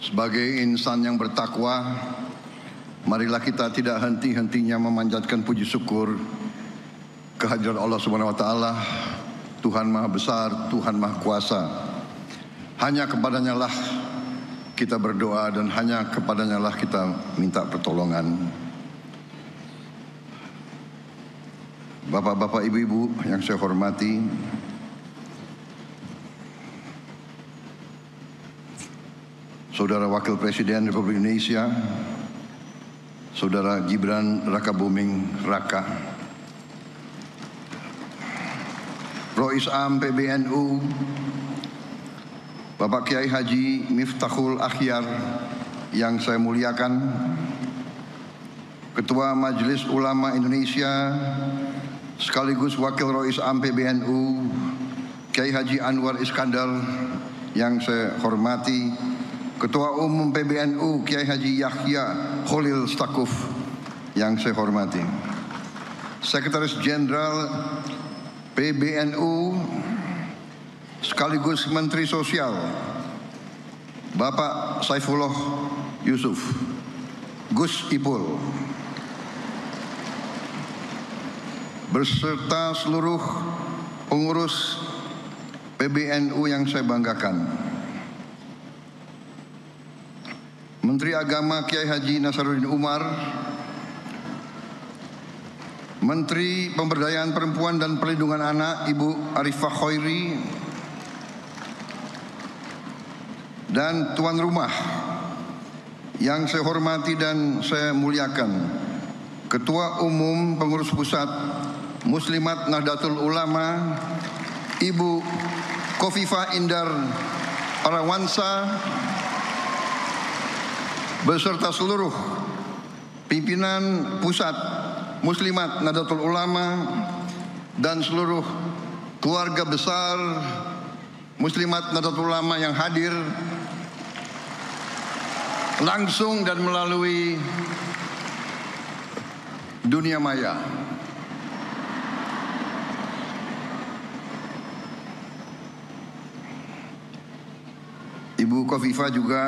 Sebagai insan yang bertakwa, marilah kita tidak henti-hentinya memanjatkan puji syukur kehadirat Allah Subhanahu wa taala, Tuhan Maha Besar, Tuhan Maha Kuasa. Hanya kepadanya lah kita berdoa dan hanya kepadanya lah kita minta pertolongan. Bapak-bapak, ibu-ibu yang saya hormati, Saudara Wakil Presiden Republik Indonesia, Saudara Gibran Rakabuming Raka, Rois Am PBNU, Bapak Kiai Haji Miftahul Akhyar yang saya muliakan, Ketua Majelis Ulama Indonesia sekaligus Wakil Rois Am PBNU, Kiai Haji Anwar Iskandar yang saya hormati, Ketua Umum PBNU Kiai Haji Yahya Khalil Stakuf yang saya hormati, Sekretaris Jenderal PBNU sekaligus Menteri Sosial Bapak Saifullah Yusuf, Gus Ipul, beserta seluruh pengurus PBNU yang saya banggakan, Menteri Agama Kiai Haji Nasaruddin Umar, Menteri Pemberdayaan Perempuan dan Perlindungan Anak Ibu Arifah Khairi, dan tuan rumah yang saya hormati dan saya muliakan, Ketua Umum Pengurus Pusat Muslimat Nahdlatul Ulama Ibu Khofifah Indar Parawansa, beserta seluruh pimpinan Pusat Muslimat Nahdlatul Ulama dan seluruh keluarga besar Muslimat Nahdlatul Ulama yang hadir langsung dan melalui dunia maya. Ibu Khofifah juga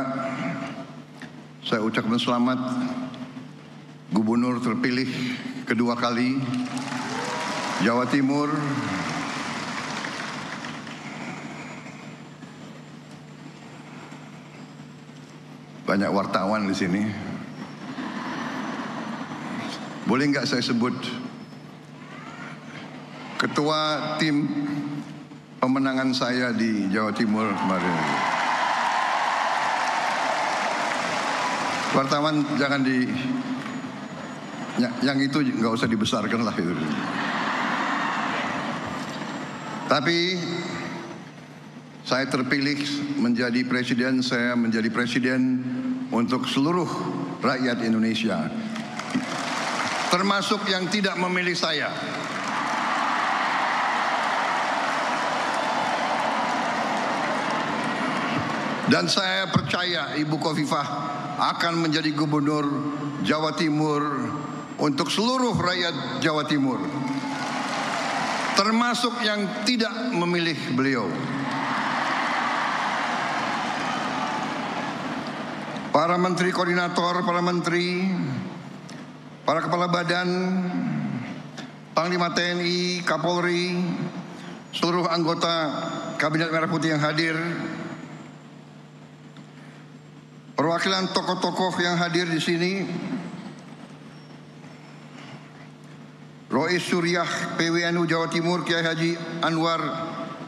saya ucapkan selamat Gubernur terpilih kedua kali Jawa Timur. Banyak wartawan di sini. Boleh nggak saya sebut ketua tim pemenangan saya di Jawa Timur kemarin? Wartawan jangan yang itu nggak usah dibesarkan lah itu. Tapi saya terpilih menjadi presiden, saya menjadi presiden untuk seluruh rakyat Indonesia, termasuk yang tidak memilih saya. Dan saya percaya Ibu Khofifah akan menjadi gubernur Jawa Timur untuk seluruh rakyat Jawa Timur, termasuk yang tidak memilih beliau. Para menteri koordinator, para menteri, para kepala badan, Panglima TNI, Kapolri, seluruh anggota Kabinet Merah Putih yang hadir, perwakilan tokoh-tokoh yang hadir di sini, Rois Suriah PWNU Jawa Timur Kiai Haji Anwar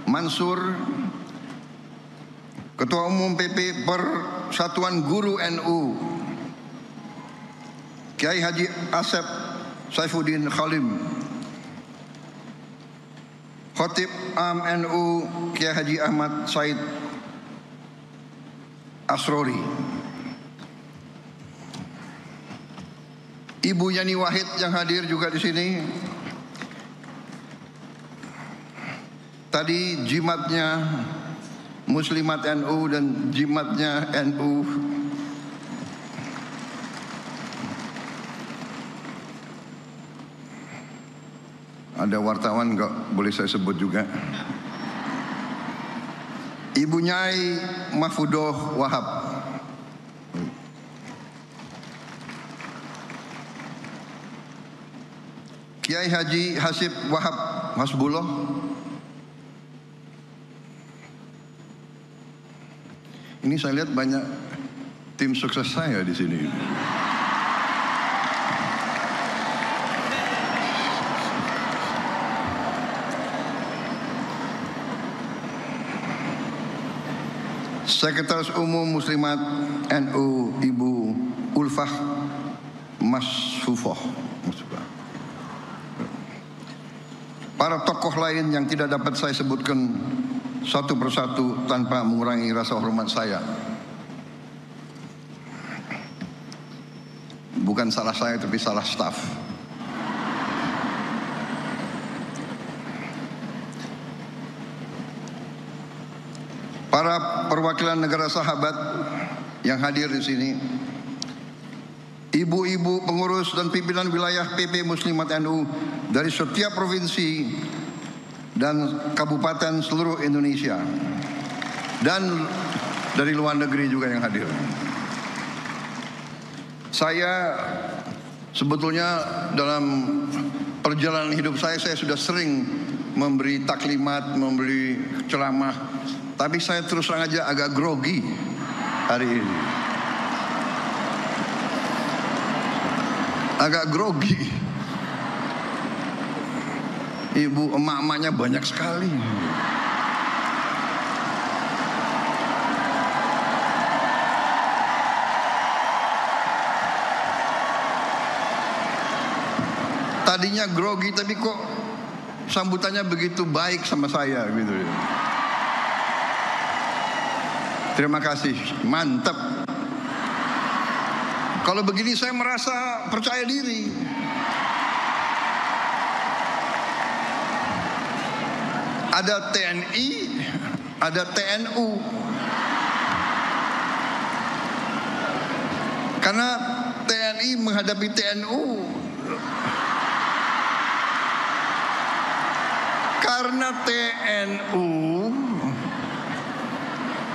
Mansur, Ketua Umum PP Persatuan Guru NU Kiai Haji Asep Saifuddin Khalim, Khatib Am NU Kiai Haji Ahmad Said Asrori, Ibu Yani Wahid yang hadir juga di sini. Tadi jimatnya Muslimat NU dan jimatnya NU. Ada wartawan nggak boleh saya sebut juga. Ibu Nyai Mahfudoh Wahab, Kiai Haji Hasib Wahab Hasbullah, ini saya lihat banyak tim sukses saya di sini. Sekretaris Umum Muslimat NU Ibu Ulfah Masfufoh. Para tokoh lain yang tidak dapat saya sebutkan satu persatu tanpa mengurangi rasa hormat saya. Bukan salah saya tapi salah staf. Para perwakilan negara sahabat yang hadir di sini, ibu-ibu pengurus dan pimpinan wilayah PP Muslimat NU dari setiap provinsi dan kabupaten seluruh Indonesia, dan dari luar negeri juga yang hadir. Saya sebetulnya dalam perjalanan hidup saya sudah sering memberi taklimat, memberi ceramah, tapi saya terus terang aja agak grogi hari ini. Agak grogi. Ibu emak-emaknya banyak sekali. Tadinya grogi tapi kok sambutannya begitu baik sama saya gitu. Terima kasih, mantap. Kalau begini saya merasa percaya diri. Ada TNI, ada TNU. Karena TNI menghadapi TNU. Karena TNU,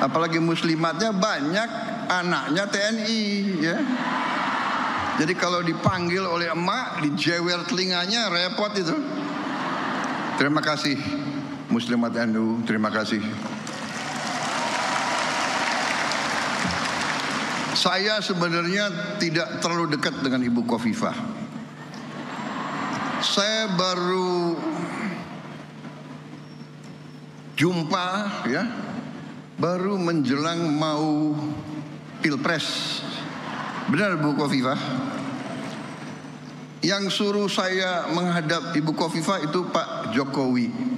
apalagi muslimatnya banyak anaknya TNI, ya. Jadi kalau dipanggil oleh emak, dijewer telinganya, repot itu. Terima kasih Muslimat NU, terima kasih. Saya sebenarnya tidak terlalu dekat dengan Ibu Khofifah. Saya baru jumpa, ya, baru menjelang mau Pilpres. Benar Bu Khofifah? Yang suruh saya menghadap Ibu Khofifah itu Pak Jokowi.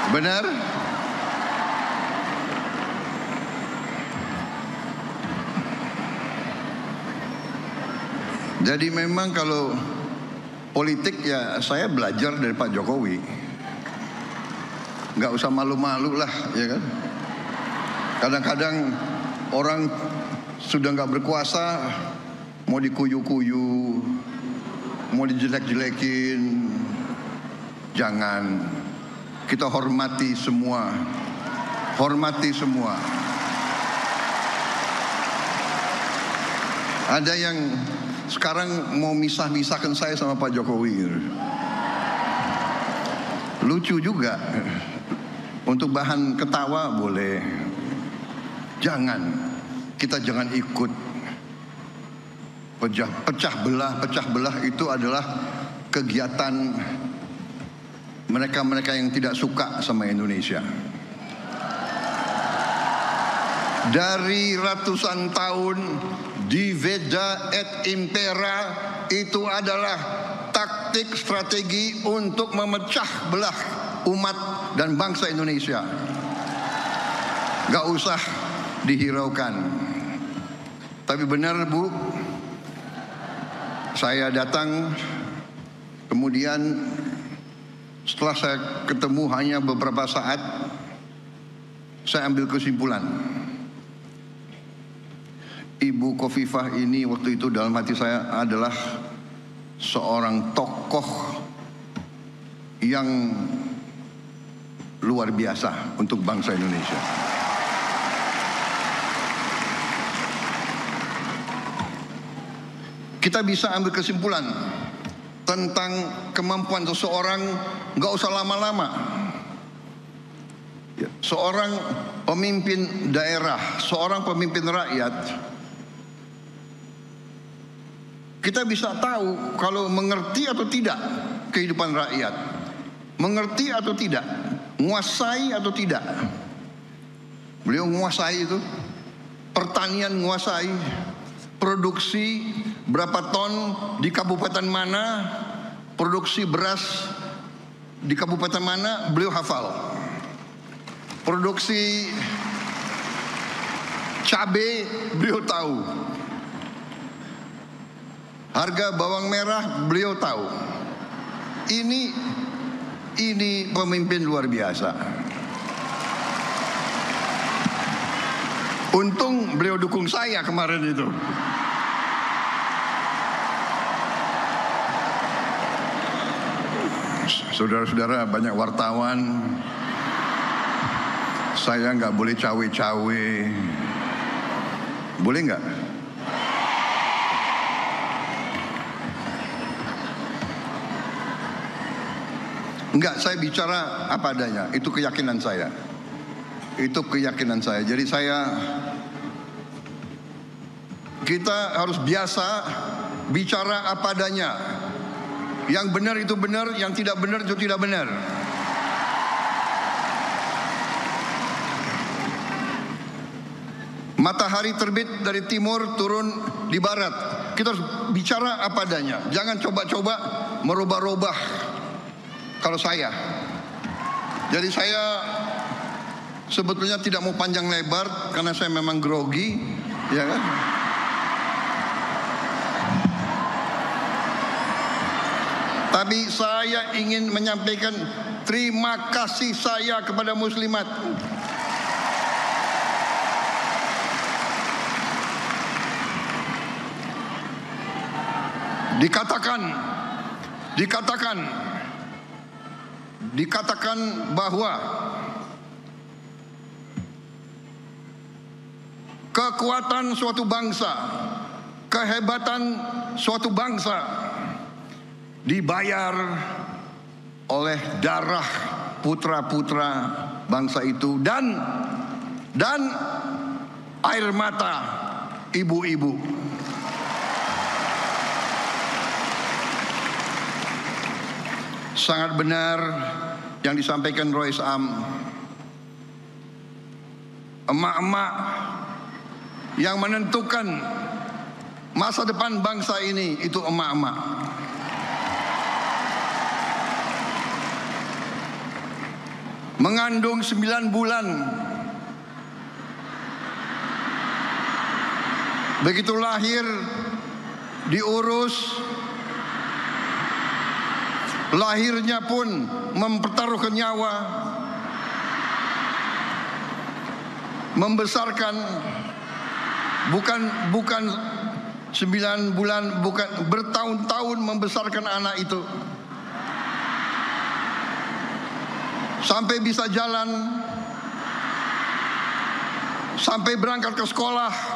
Benar? Jadi memang kalau politik ya saya belajar dari Pak Jokowi. Nggak usah malu-malu lah, ya kan? Kadang-kadang orang sudah nggak berkuasa, mau dikuyu-kuyu, mau dijelek-jelekin. Jangan. Kita hormati semua. Hormati semua. Ada yang sekarang mau misah-misahkan saya sama Pak Jokowi. Lucu juga. Untuk bahan ketawa boleh. Jangan. Kita jangan ikut pecah belah itu adalah kegiatan mereka-mereka yang tidak suka sama Indonesia. Dari ratusan tahun diveda et impera itu adalah taktik strategi untuk memecah belah umat dan bangsa Indonesia. Gak usah dihiraukan. Tapi benar Bu, saya datang, kemudian setelah saya ketemu hanya beberapa saat, saya ambil kesimpulan. Ibu Khofifah ini waktu itu dalam hati saya adalah seorang tokoh yang luar biasa untuk bangsa Indonesia. kita bisa ambil kesimpulan tentang kemampuan seseorang nggak usah lama-lama. Seorang pemimpin daerah, seorang pemimpin rakyat, kita bisa tahu kalau mengerti atau tidak kehidupan rakyat, mengerti atau tidak, menguasai atau tidak. Beliau menguasai itu, pertanian menguasai, produksi berapa ton di kabupaten mana, produksi beras di kabupaten mana, beliau hafal. Produksi cabai beliau tahu. Harga bawang merah beliau tahu. Ini pemimpin luar biasa. Untung beliau dukung saya kemarin itu. Saudara-saudara, banyak wartawan. Saya nggak boleh cawe-cawe. Boleh nggak? Enggak, saya bicara apa adanya. Itu keyakinan saya. Itu keyakinan saya. Jadi kita harus biasa bicara apa adanya. Yang benar itu benar, yang tidak benar itu tidak benar. Matahari terbit dari timur, turun di barat. Kita harus bicara apa adanya. Jangan coba-coba merubah-rubah. Kalau saya, jadi saya sebetulnya tidak mau panjang lebar karena saya memang grogi, ya kan? Tapi saya ingin menyampaikan terima kasih saya kepada muslimat. Dikatakan bahwa kekuatan suatu bangsa, kehebatan suatu bangsa dibayar oleh darah putra-putra bangsa itu dan air mata ibu-ibu. Sangat benar yang disampaikan Rois Am. Emak-emak yang menentukan masa depan bangsa ini itu emak-emak. Mengandung 9 bulan. Begitu lahir diurus. Lahirnya pun mempertaruhkan nyawa, membesarkan bukan 9 bulan, bukan bertahun-tahun membesarkan anak itu sampai bisa jalan, sampai berangkat ke sekolah.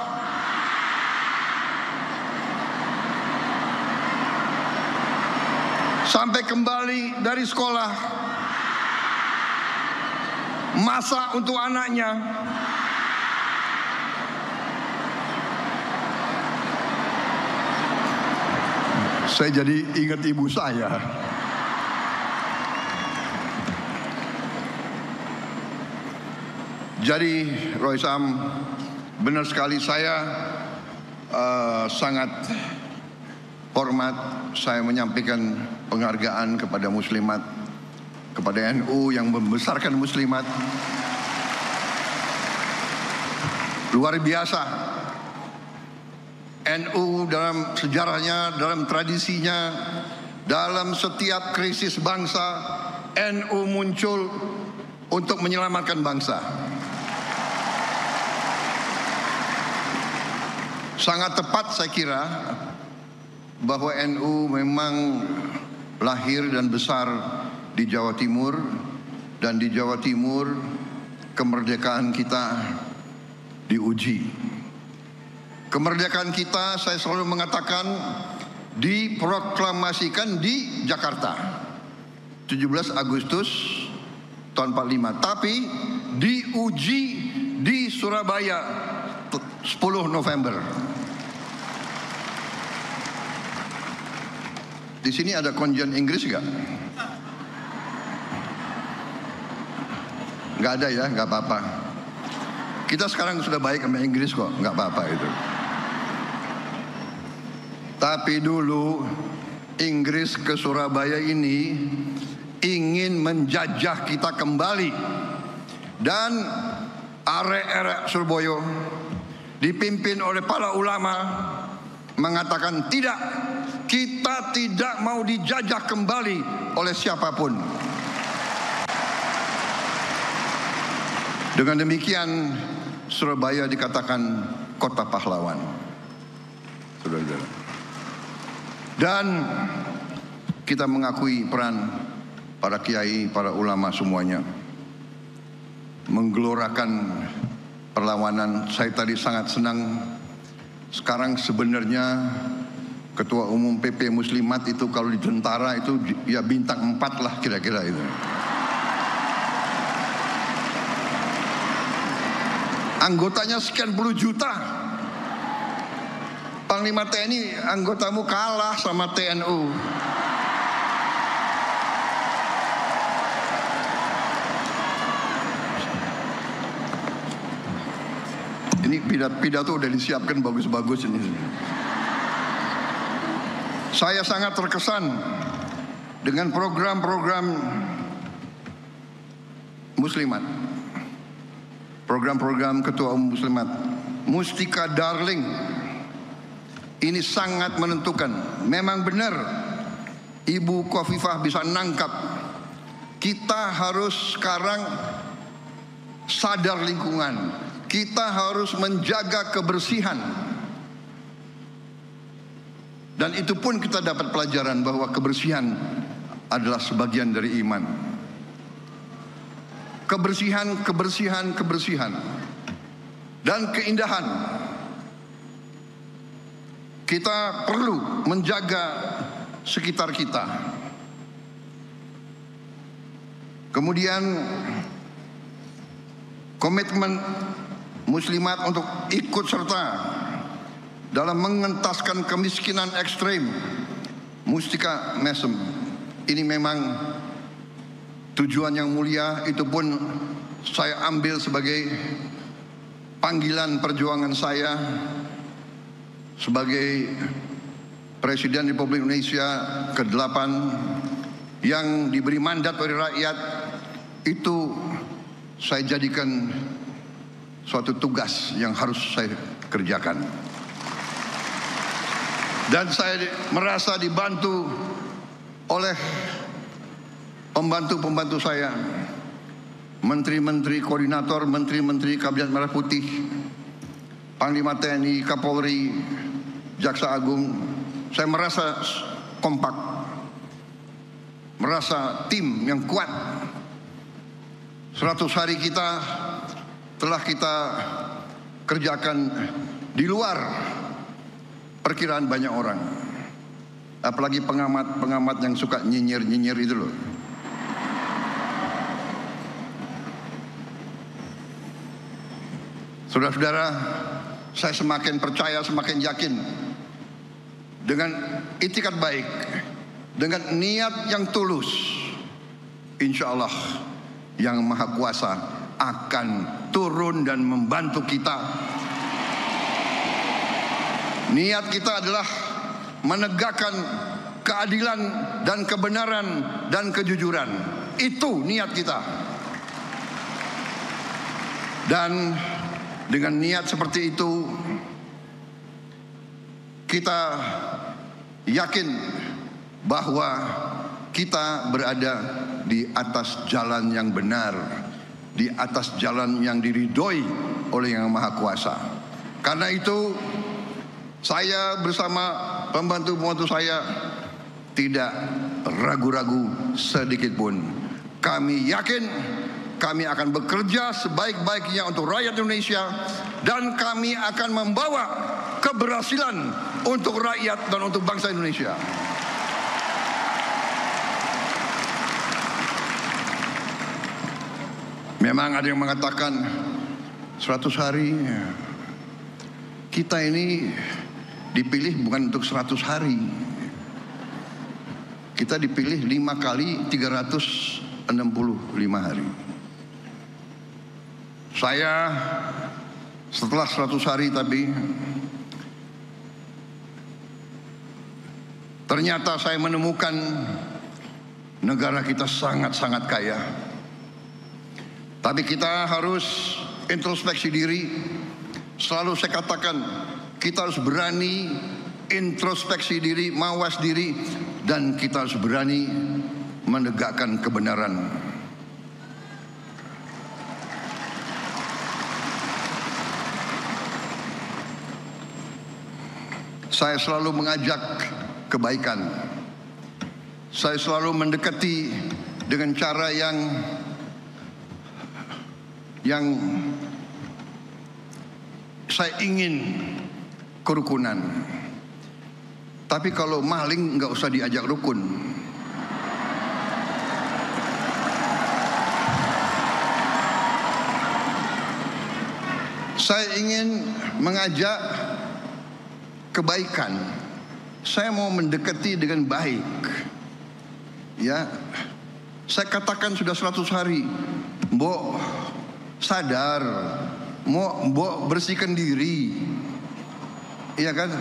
Sampai kembali dari sekolah, masak untuk anaknya. Saya jadi ingat ibu saya. Jadi Rois Am, benar sekali saya sangat hormat, saya menyampaikan penghargaan kepada muslimat, kepada NU yang membesarkan muslimat. Luar biasa. NU dalam sejarahnya, dalam tradisinya, dalam setiap krisis bangsa, NU muncul untuk menyelamatkan bangsa. Sangat tepat saya kira bahwa NU memang lahir dan besar di Jawa Timur, dan di Jawa Timur kemerdekaan kita diuji. Kemerdekaan kita, saya selalu mengatakan, diproklamasikan di Jakarta 17 Agustus tahun 45, tapi diuji di Surabaya 10 November. Di sini ada konjen Inggris nggak? Nggak ada ya, nggak apa-apa. Kita sekarang sudah baik sama Inggris kok, nggak apa-apa itu. Tapi dulu Inggris ke Surabaya ini ingin menjajah kita kembali, dan arek-arek Surabaya dipimpin oleh para ulama mengatakan tidak, kita tidak mau dijajah kembali oleh siapapun. Dengan demikian Surabaya dikatakan kota pahlawan, saudara-saudara. Dan kita mengakui peran para kiai, para ulama semuanya menggelorakan perlawanan. Saya tadi sangat senang. Sekarang sebenarnya Ketua Umum PP Muslimat itu kalau di tentara itu ya bintang 4 lah kira-kira itu. Anggotanya sekian puluh juta. Panglima TNI anggotamu kalah sama TNU. Ini pidato udah disiapkan bagus-bagus ini. Saya sangat terkesan dengan program-program Muslimat. Program-program Ketua Umum Muslimat. Mustika Darling ini sangat menentukan. Memang benar Ibu Khofifah bisa nangkap. Kita harus sekarang sadar lingkungan. Kita harus menjaga kebersihan. Dan itu pun kita dapat pelajaran bahwa kebersihan adalah sebagian dari iman. Kebersihan, kebersihan, kebersihan. Dan keindahan. Kita perlu menjaga sekitar kita. Kemudian komitmen Muslimat untuk ikut serta dalam mengentaskan kemiskinan ekstrem. Mustika Mesem ini memang tujuan yang mulia. Itu pun saya ambil sebagai panggilan perjuangan saya sebagai Presiden Republik Indonesia ke-8 yang diberi mandat oleh rakyat. Itu saya jadikan suatu tugas yang harus saya kerjakan. Dan saya merasa dibantu oleh pembantu-pembantu saya, menteri-menteri koordinator, menteri-menteri Kabinet Merah Putih, Panglima TNI, Kapolri, Jaksa Agung. Saya merasa kompak, merasa tim yang kuat. 100 hari kita telah kita kerjakan di luar perkiraan banyak orang. Apalagi pengamat-pengamat yang suka nyinyir-nyinyir itu loh. Saudara-saudara, saya semakin percaya, semakin yakin dengan itikat baik, dengan niat yang tulus, insya Allah Yang Maha Kuasa akan turun dan membantu kita. Niat kita adalah menegakkan keadilan dan kebenaran dan kejujuran. Itu niat kita. Dan dengan niat seperti itu, kita yakin bahwa kita berada di atas jalan yang benar, di atas jalan yang diridhoi oleh Yang Maha Kuasa. Karena itu saya bersama pembantu-pembantu saya tidak ragu-ragu sedikit pun. Kami yakin kami akan bekerja sebaik-baiknya untuk rakyat Indonesia, dan kami akan membawa keberhasilan untuk rakyat dan untuk bangsa Indonesia. Memang ada yang mengatakan 100 hari. Kita ini dipilih bukan untuk 100 hari. Kita dipilih 5 kali 365 hari. Saya setelah 100 hari tapi ternyata saya menemukan negara kita sangat-sangat kaya. Tapi kita harus introspeksi diri. Selalu saya katakan, kita harus berani introspeksi diri, mawas diri, dan kita harus berani menegakkan kebenaran. Saya selalu mengajak kebaikan. Saya selalu mendekati dengan cara yang saya ingin kerukunan. Tapi kalau maling nggak usah diajak rukun. Saya ingin mengajak kebaikan. Saya mau mendekati dengan baik. Ya, saya katakan sudah 100 hari. Mbok sadar, mbok bersihkan diri. Iya kan?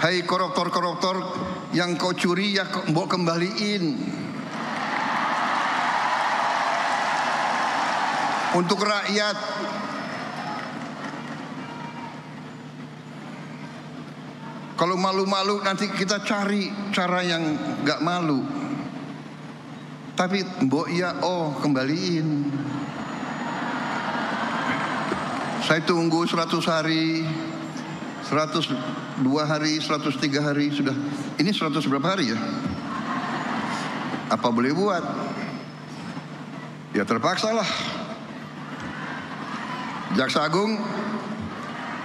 Hai koruptor-koruptor yang kau curi ya mbok kembaliin. Untuk rakyat. Kalau malu-malu nanti kita cari cara yang gak malu. Tapi mbok ya kembaliin. Saya tunggu 100 hari, 102 hari, 103 hari sudah. Ini 100 berapa hari ya? Apa boleh buat? Ya terpaksa lah. Jaksa Agung,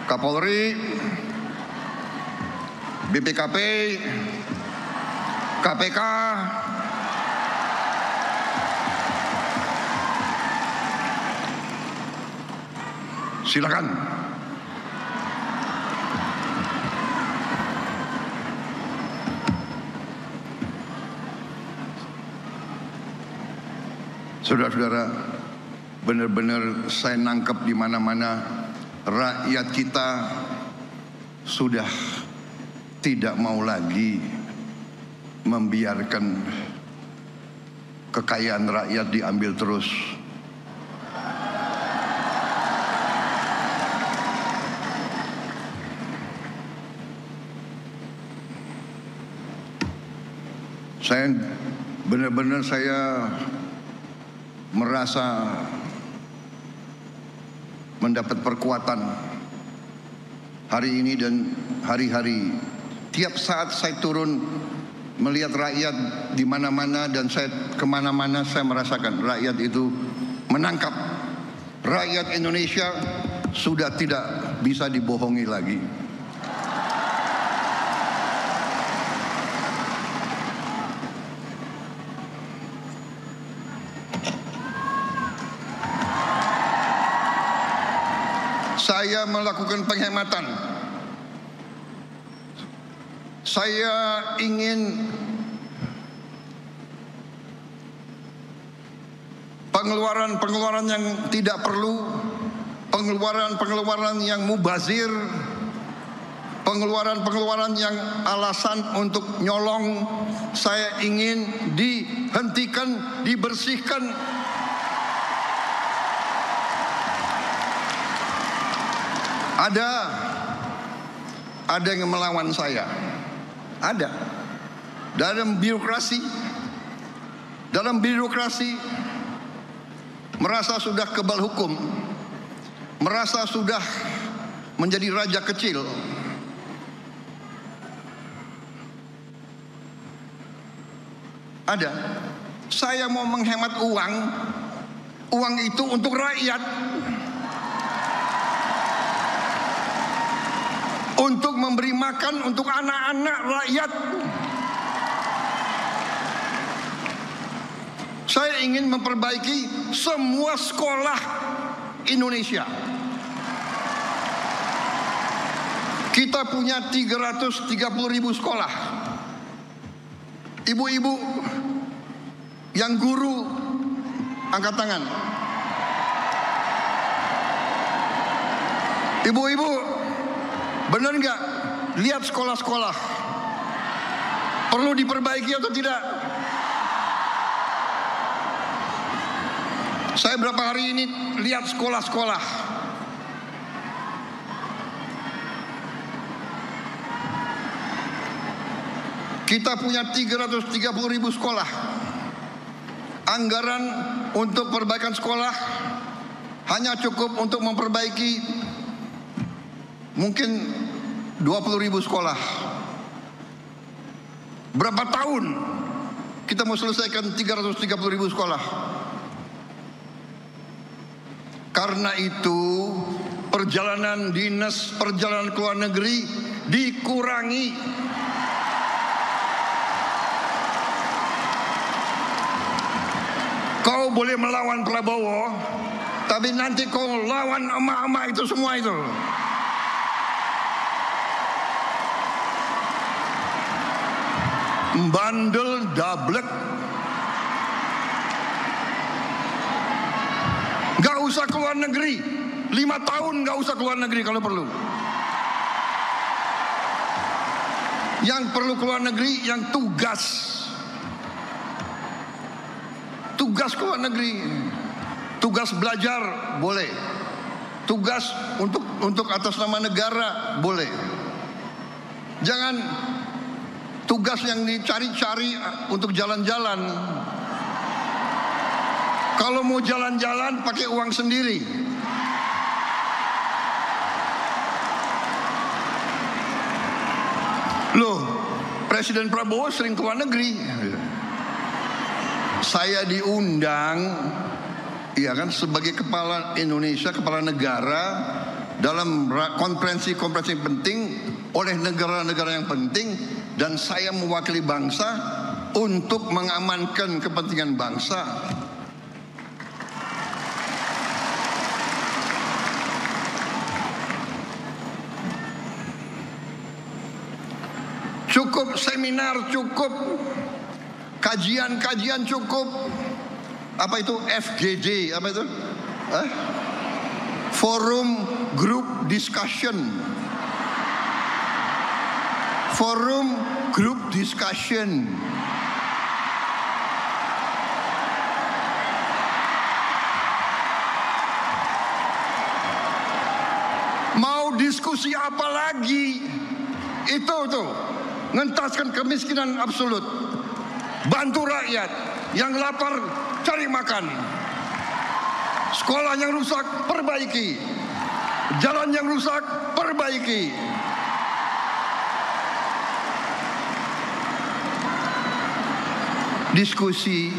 Kapolri, BPKP, KPK, silakan. Saudara-saudara, benar-benar saya nangkep di mana-mana rakyat kita sudah tidak mau lagi membiarkan kekayaan rakyat diambil terus. Saya benar-benar merasa mendapat perkuatan hari ini dan hari-hari. Tiap saat saya turun melihat rakyat di mana-mana dan saya kemana-mana saya merasakan rakyat itu menangkap. Rakyat Indonesia sudah tidak bisa dibohongi lagi. Saya melakukan penghematan. Saya ingin pengeluaran-pengeluaran yang tidak perlu, pengeluaran-pengeluaran yang mubazir, pengeluaran-pengeluaran yang alasan untuk nyolong, saya ingin dihentikan, dibersihkan. Ada yang melawan saya. Ada. Dalam birokrasi merasa sudah kebal hukum, merasa sudah menjadi raja kecil. Ada. Saya mau menghemat uang itu untuk rakyat. untuk memberi makan untuk anak-anak rakyat. Saya ingin memperbaiki semua sekolah Indonesia. Kita punya 330.000 sekolah. Ibu-ibu yang guru, angkat tangan. Ibu-ibu, benar nggak? Lihat sekolah-sekolah. Perlu diperbaiki atau tidak? Saya berapa hari ini lihat sekolah-sekolah. Kita punya 330.000 sekolah. Anggaran untuk perbaikan sekolah hanya cukup untuk memperbaiki mungkin 20.000 sekolah. Berapa tahun kita mau selesaikan 330.000 sekolah? Karena itu perjalanan dinas, perjalanan ke luar negeri dikurangi. Kau boleh melawan Prabowo, tapi nanti kau lawan emak-emak itu semua itu. Bandel dablek. Gak usah keluar negeri, 5 tahun gak usah keluar negeri kalau perlu. Yang perlu keluar negeri yang tugas keluar negeri, tugas belajar boleh, tugas untuk atas nama negara boleh. Jangan tugas yang dicari-cari untuk jalan-jalan. Kalau mau jalan-jalan pakai uang sendiri. Loh, Presiden Prabowo sering keluar negeri. Saya diundang, ya kan, sebagai kepala Indonesia, kepala negara dalam konferensi-konferensi penting oleh negara-negara yang penting, dan saya mewakili bangsa untuk mengamankan kepentingan bangsa. Cukup seminar, cukup kajian-kajian, cukup apa itu FGD, apa itu? Forum Group Discussion. Forum Group Discussion. Mau diskusi apa lagi? Itu tuh, ngentaskan kemiskinan absolut. Bantu rakyat yang lapar cari makan. Sekolah yang rusak perbaiki. Jalan yang rusak perbaiki. Diskusi.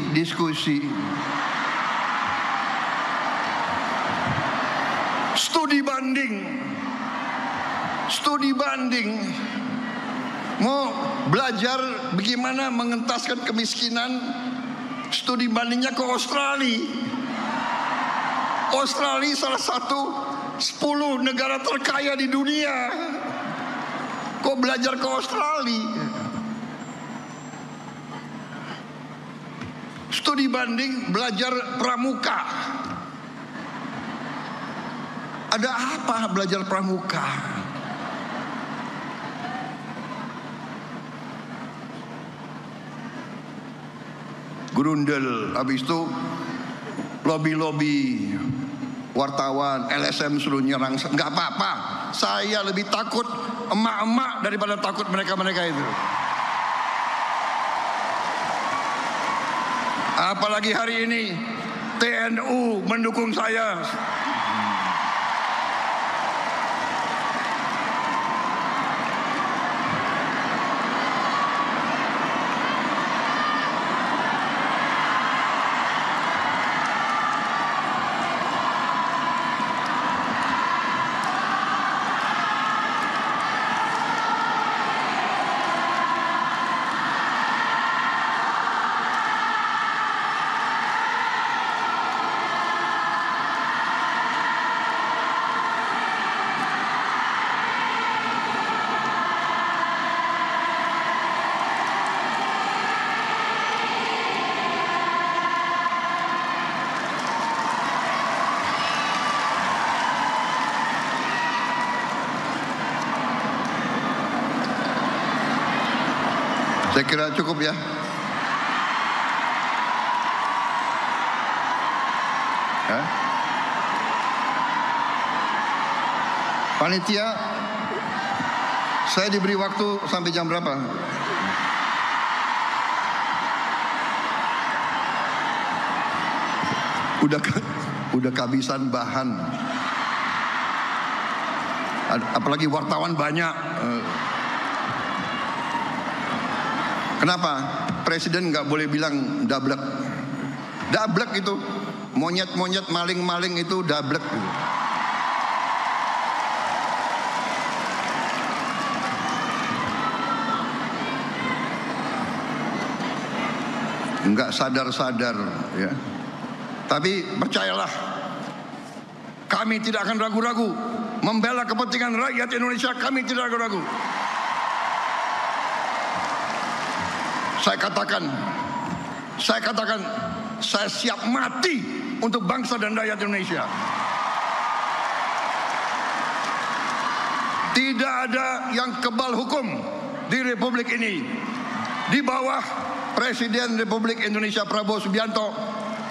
Studi banding. Mau belajar bagaimana mengentaskan kemiskinan, studi bandingnya ke Australia. Australia salah satu 10 negara terkaya di dunia. Kok belajar ke Australia? Studi banding, belajar pramuka. Ada apa belajar pramuka? Grundel, habis itu lobby wartawan, LSM suruh nyerang. Nggak apa-apa, saya lebih takut emak-emak daripada takut mereka-mereka itu. Apalagi hari ini TNU mendukung saya. Saya kira cukup ya. Panitia, saya diberi waktu sampai jam berapa? Udah kehabisan bahan. Apalagi wartawan banyak. Kenapa? Presiden nggak boleh bilang dablek. Dablek itu monyet-monyet, maling-maling itu dablek. Enggak sadar-sadar ya. Tapi percayalah, kami tidak akan ragu-ragu membela kepentingan rakyat Indonesia. Kami tidak ragu-ragu. Saya katakan, saya siap mati untuk bangsa dan rakyat Indonesia. Tidak ada yang kebal hukum di Republik ini. Di bawah Presiden Republik Indonesia Prabowo Subianto,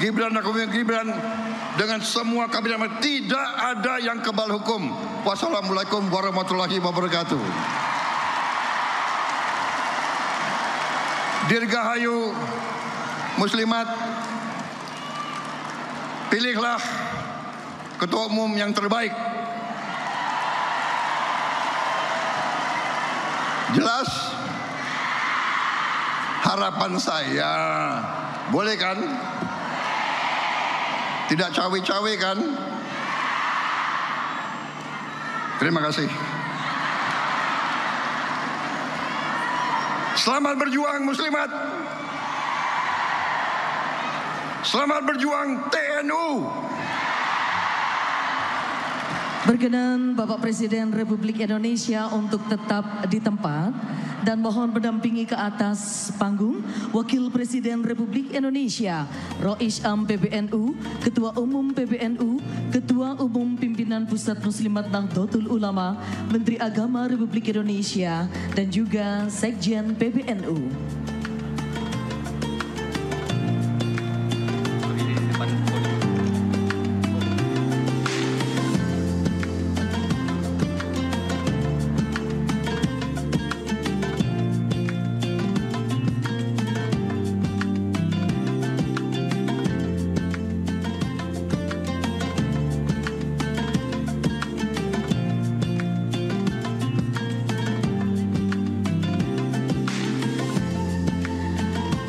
Gibran Raka Buming Gibran, dengan semua kabinet, tidak ada yang kebal hukum. Wassalamualaikum warahmatullahi wabarakatuh. Dirgahayu Muslimat, pilihlah ketua umum yang terbaik. Jelas? Harapan saya, boleh kan? Tidak cawe-cawe kan? Terima kasih. Selamat berjuang Muslimat. Selamat berjuang TNU. Berkenan Bapak Presiden Republik Indonesia untuk tetap di tempat dan mohon mendampingi ke atas panggung Wakil Presiden Republik Indonesia Rois Am PBNU, Ketua Umum PBNU, Ketua Umum Pimpinan Pusat Muslimat Nahdlatul Ulama, Menteri Agama Republik Indonesia, dan juga Sekjen PBNU.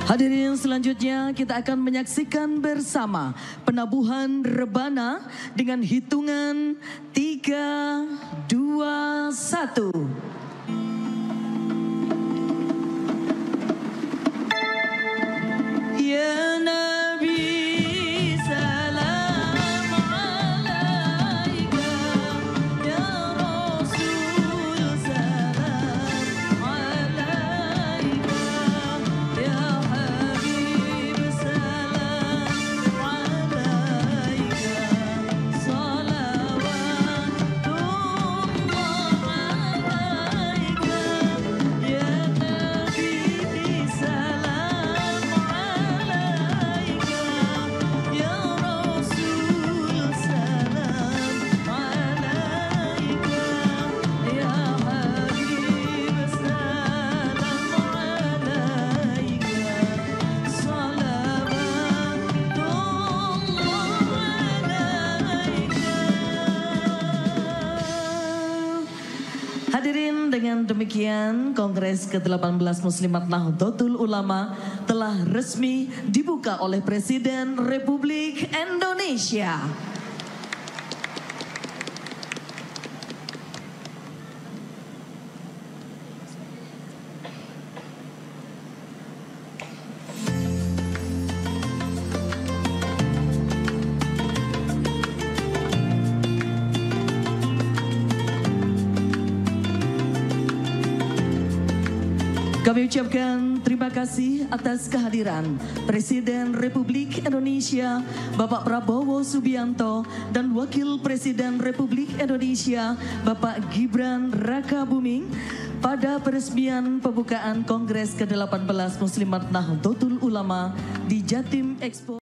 Hadirin, selanjutnya kita akan menyaksikan bersama penabuhan rebana dengan hitungan 3, 2, 1. Ya Nabi salam alaika, ya Rasul salam alaika, ya Habib salam alaika, salawatullah alaika, ya Nabi salam alaika, ya Rasul salam alaika, ya Habib salam alaika, salawatullah alaika. Hadirin, dengan demikian Kongres ke-18 Muslimat Nahdlatul Ulama telah resmi dibuka oleh Presiden Republik Indonesia. Kami ucapkan terima kasih atas kehadiran Presiden Republik Indonesia Bapak Prabowo Subianto dan Wakil Presiden Republik Indonesia Bapak Gibran Raka Buming pada peresmian pembukaan Kongres ke-18 Muslimat Nahdlatul Ulama di Jatim Expo.